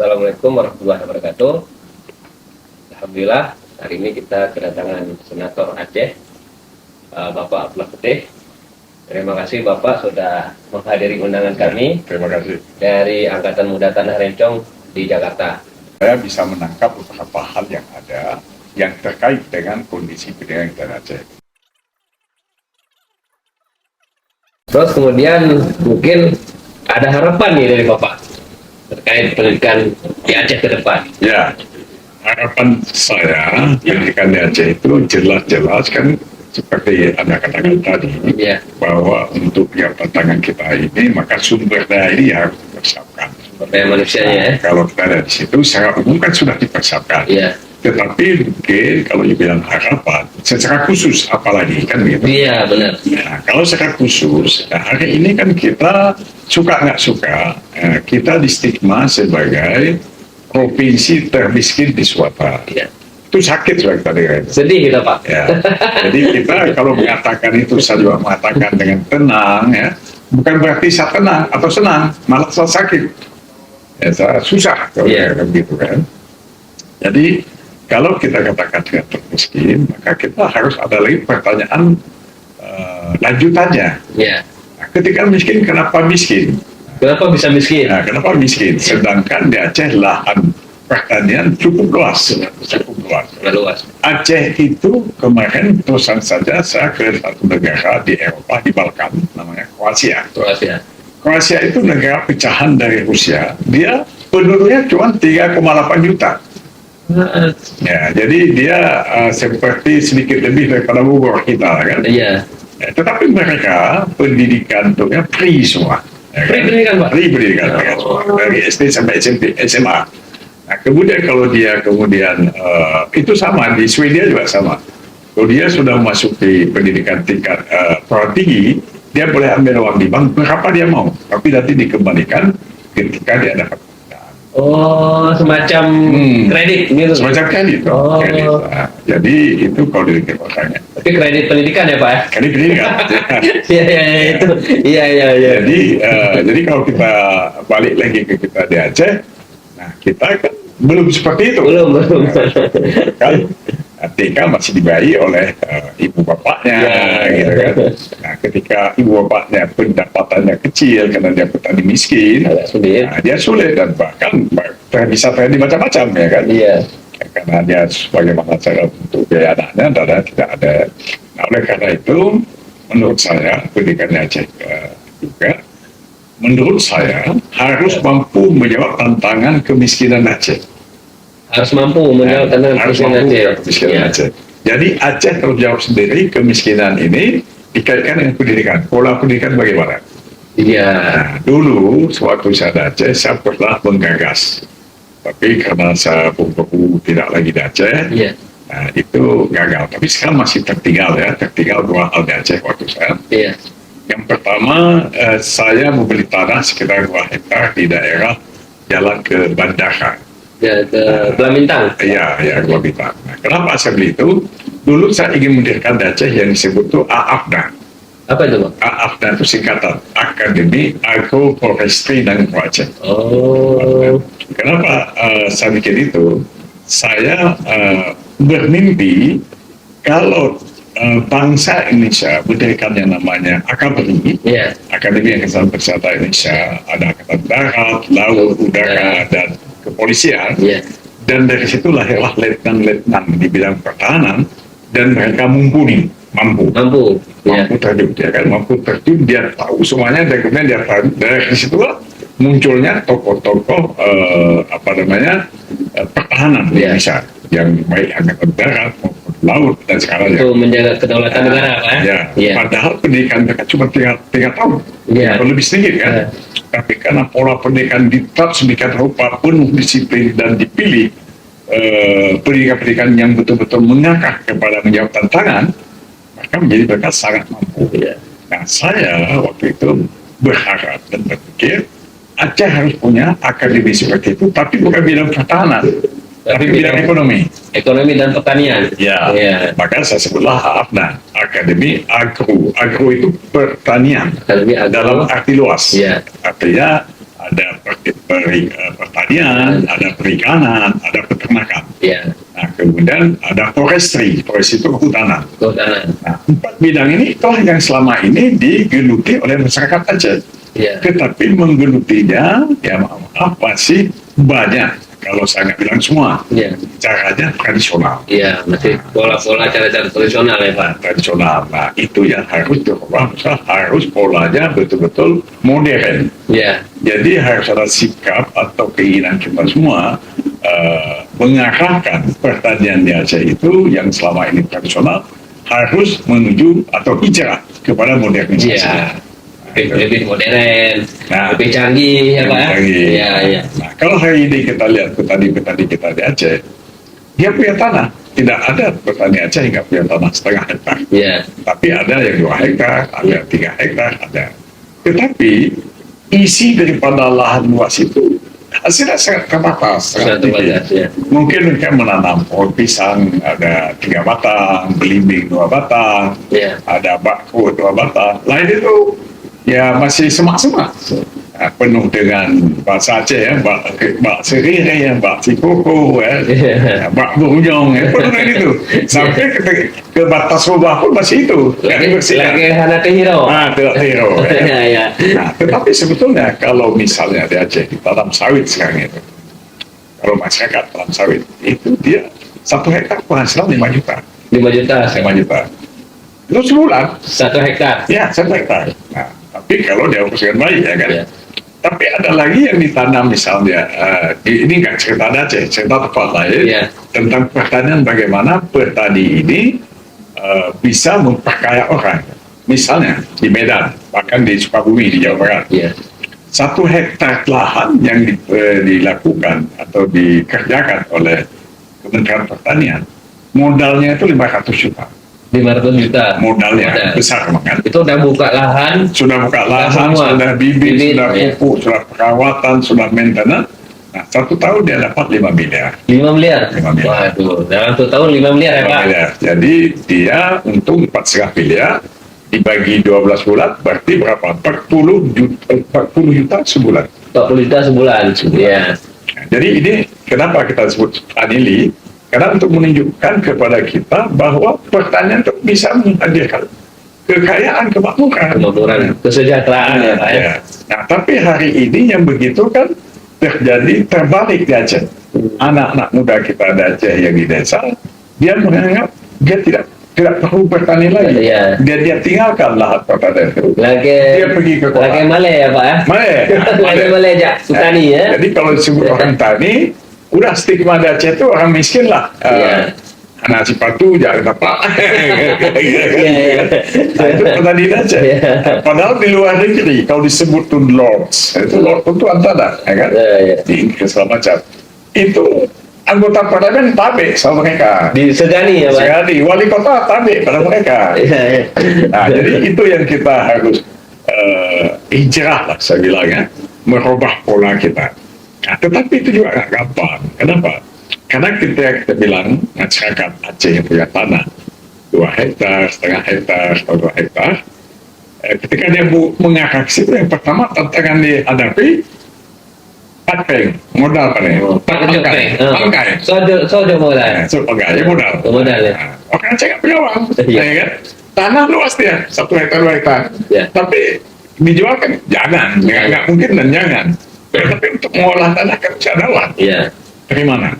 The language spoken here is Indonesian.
Assalamualaikum warahmatullahi wabarakatuh. Alhamdulillah, hari ini kita kedatangan Senator Aceh, Bapak Abdullah Putih. Terima kasih Bapak sudah menghadiri undangan kami. Terima kasih. Dari Angkatan Muda Tanah Rencong di Jakarta. Saya bisa menangkap beberapa hal yang ada yang terkait dengan kondisi pendidikan di Aceh. Terus kemudian mungkin ada harapan nih dari Bapak terkait pendidikan di Aceh ke depan. Ya, harapan saya pendidikan di Aceh itu jelas-jelas kan seperti Anda katakan tadi, Ya. bahwa untuk jabatan tangan kita ini maka sumber daya ini harus dipersiapkan. Sumber daya manusianya ya. Kalau kita lihat di situ secara umum kan sudah dipersiapkan. Iya. Tetapi mungkin kalau dibilang harapan, secara khusus apalagi kan gitu. Iya benar. Nah, kalau secara khusus, nah hari ini kan kita suka nggak suka, kita distigma sebagai provinsi termiskin di Sumatera. Iya. Itu sakit sudah kita dengar. Sedih kita Pak. Ya. Jadi kita kalau mengatakan itu, saya juga mengatakan dengan tenang, ya, bukan berarti saya tenang atau senang, malah saya sakit. Ya, saya susah kalau begitu kan. Jadi kalau kita katakan dengan termiskin, maka kita harus ada lagi pertanyaan lanjutannya. Iya. Nah, ketika miskin, kenapa miskin? Kenapa bisa miskin? Nah, kenapa miskin? Sedangkan di Aceh lahan pertanian cukup luas. Luas. Aceh itu kemarin terusan saja saya ke satu negara di Eropa, di Balkan, namanya Kroasia. Kroasia itu negara pecahan dari Rusia. Dia penduduknya cuma 3,8 juta. Ya, jadi dia seperti sedikit lebih daripada Bogor kita kan. Iya. Ya, tetapi mereka pendidikan itu free semua. Ya, Free pendidikan Pak? Free pendidikan mereka semua. Dari SD sampai SMP, SMA. Nah, kemudian kalau dia itu sama di Swedia juga sama. Kalau dia sudah masuk di pendidikan tingkat tinggi, dia boleh ambil uang di bank berapa dia mau, tapi nanti dikembalikan ketika dia dapat. Oh, semacam kredit gitu. Semacam kredit. Oh. Kredit. Nah, jadi itu kalau di orangnya. Tapi kredit pendidikan ya Pak ya? Kredit pendidikan. Iya itu. Iya. Jadi kalau kita balik lagi ke kita di Aceh, nah kita kan belum seperti itu. Belum. Kan TK masih dibayar oleh ibu bapaknya, gitu kan. Nah, ketika ibu bapaknya pendapatannya kecil karena dia petani miskin, nah, dia sulit dan bahkan bisa terjadi macam-macam ya kan. Iya. Karena dia sebagaimana cara untuk biaya anaknya dan tidak ada. Nah, oleh karena itu, menurut saya pendidikan Aceh juga, menurut saya harus mampu menjawab tantangan kemiskinan Aceh. Harus mampu menjawab tantangan kemiskinan Aceh. Jadi Aceh harus jawab sendiri kemiskinan ini dikaitkan dengan pendidikan. Pola pendidikan bagaimana? Iya. Nah, dulu sewaktu saya di Aceh, saya pernah menggagas. Tapi karena saya buku tidak lagi di Aceh, nah, itu gagal. Tapi sekarang masih tertinggal ya, tertinggal 2 hal di Aceh waktu saya. Iya. Yang pertama, saya membeli tanah sekitar 2 hektar di daerah jalan ke Bandara. Ya, ke Belamintang. Iya, Belamintang. Nah, kenapa saya beli itu? Dulu saya ingin mendirikan di Aceh yang disebut itu AAFDA. Apa itu Pak? AAFDA itu singkatan Akademi Agroforestry dan Aceh. Oh. Kenapa saya bikin itu? Saya bermimpi kalau bangsa Indonesia mendirikan yang namanya AKBRI, Akademi Angkatan Bersenjata Indonesia, ada Angkatan Darat, Laut, Udara, dan Kepolisian, dan dari situ lahirlah letnan-letnan di bidang pertahanan, dan mereka mampu terjun, ya kan, mampu terjun, dia tahu semuanya, dan kemudian dia tahu, dari situlah munculnya tokoh-tokoh pertahanan di Indonesia, yang baik Angkatan Darat maupun Laut dan sekarang itu menjaga kedaulatan negara Pak ya. Padahal pendidikan mereka cuma 3 tahun, atau lebih sedikit kan. Tapi karena pola pendidikan ditetap sedemikian rupa, penuh disiplin dan dipilih pendidikan-pendidikan yang betul-betul mengarah kepada menjawab tantangan, maka menjadi mereka sangat mampu. Nah, saya waktu itu berharap dan berpikir Aceh harus punya akademi seperti itu, tapi bukan bidang pertahanan, tapi bidang ekonomi dan pertanian. Maka saya sebutlah AAFDA, Akademi Agro itu pertanian dalam arti luas. Artinya ada pertanian, ada perikanan, ada peternakan. Ya. Nah, kemudian ada forestry, forestry itu kehutanan. Kehutanan. Nah, 4 bidang ini itulah yang selama ini digeluti oleh masyarakat Aceh. Ya. Tetapi menggelutinya, ya maaf masih banyak. Kalau saya nggak bilang semua, Ya. caranya tradisional. Iya, masih pola-pola cara-cara tradisional ya Pak. Tradisional. Nah, itu yang harus dirubah. Harus polanya betul-betul modern. Iya. Jadi harus ada sikap atau keinginan kita semua mengarahkan pertanian di Aceh itu yang selama ini tradisional harus menuju atau hijrah kepada modernisasi. Iya. Lebih modern, Nah, lebih canggih ya Pak. canggih. Iya, iya. Nah, kalau hari ini kita lihat petani-petani kita di Aceh, dia punya tanah. Tidak ada petani Aceh yang nggak punya tanah setengah hektar. Iya. Tapi ada yang 2 hektar, ada 3 hektar, ada. Tetapi isi daripada lahan luas itu hasilnya sangat terbatas. Sangat terbatas, ya. Mungkin mereka menanam pohon pisang ada 3 batang, belimbing 2 batang, Iya. ada bakau 2 batang. Lain itu ya masih semak-semak. Nah, penuh dengan bahasa Aceh ya, bak serih ya, bak cikoko ya, bak burjong ya, penuh dengan itu. Sampai ke batas rumah pun masih itu. Lagi hana tehiro. Tidak hero. Iya, iya. Nah, tetapi sebetulnya kalau misalnya di Aceh ditanam sawit sekarang itu, kalau masyarakat tanam sawit itu dia 1 hektar penghasilan 5 juta. 5 juta. 5 juta. Itu sebulan. 1 hektar. Ya, 1 hektar. Nah, tapi kalau dia urus dengan baik ya kan. Iya. Tapi ada lagi yang ditanam misalnya, ini nggak cerita Aceh, cerita tempat lain Iya. tentang pertanian bagaimana petani ini bisa memperkaya orang. Misalnya di Medan, bahkan di Sukabumi di Jawa Barat, Iya. 1 hektar lahan yang dilakukan atau dikerjakan oleh Kementerian Pertanian, modalnya itu 500 juta. 500 juta. Modalnya besar kan? Itu udah buka lahan. Sudah buka lahan, semua. sudah bibit, sudah Iya. pupuk, sudah perawatan, sudah maintenance. Nah, 1 tahun dia dapat 5 miliar. 5 miliar. 5 miliar. Waduh, dalam 1 tahun 5 miliar ya 5 Pak. miliar. Jadi dia untung 4,5 miliar dibagi 12 bulan berarti berapa? 40 juta sebulan. 40 juta sebulan. Iya. Nah, jadi ini kenapa kita sebut anili? Karena untuk menunjukkan kepada kita bahwa pertanian itu bisa menghadirkan kekayaan, kemakmuran. Kemakmuran, kesejahteraan ya Pak ya. Ya. Nah, tapi hari ini yang begitu kan terjadi terbalik di Aceh. Anak-anak muda kita di Aceh yang di desa, dia menganggap dia tidak perlu bertani lagi. Iya. Dia tinggalkan lahan pertanian itu. Dia pergi ke kota. Lagi Malay ya Pak ya. Malay. Lagi Malay aja, petani ya. Jadi kalau disebut orang tani, udah stigma di Aceh itu orang miskin lah. Iya. Anak Cipatu jangan apa. Iya. Nah, itu petani di Aceh. Iya. Padahal di luar negeri kalau disebut tuh lords, itu lord itu antara, ya kan? Iya. Di Inggris segala macam. Itu anggota parlemen tabe sama mereka. Di Segani ya Pak. Sekali wali kota tabe pada mereka. Iya, iya. Nah, jadi itu yang kita harus hijrah lah saya bilang ya, merubah pola kita. Nah, tetapi itu juga nggak gampang. Kenapa? Karena kita bilang masyarakat Aceh yang punya tanah 2 hektar, setengah hektar, atau 2 hektar, ketika dia mengarah ke situ, yang pertama tantangan dihadapi patpeng, modal apa nih? Pangkai. Sojo modal. Pangkai modal. Modal ya. Nah, orang Aceh nggak punya uang, Iya. ya kan? Tanah luas dia, 1 hektar, 2 hektar. Iya. Tapi dijual kan jangan, nggak mungkin dan jangan. Tapi untuk mengolah tanah kan bisa ada uang. Iya. Dari mana?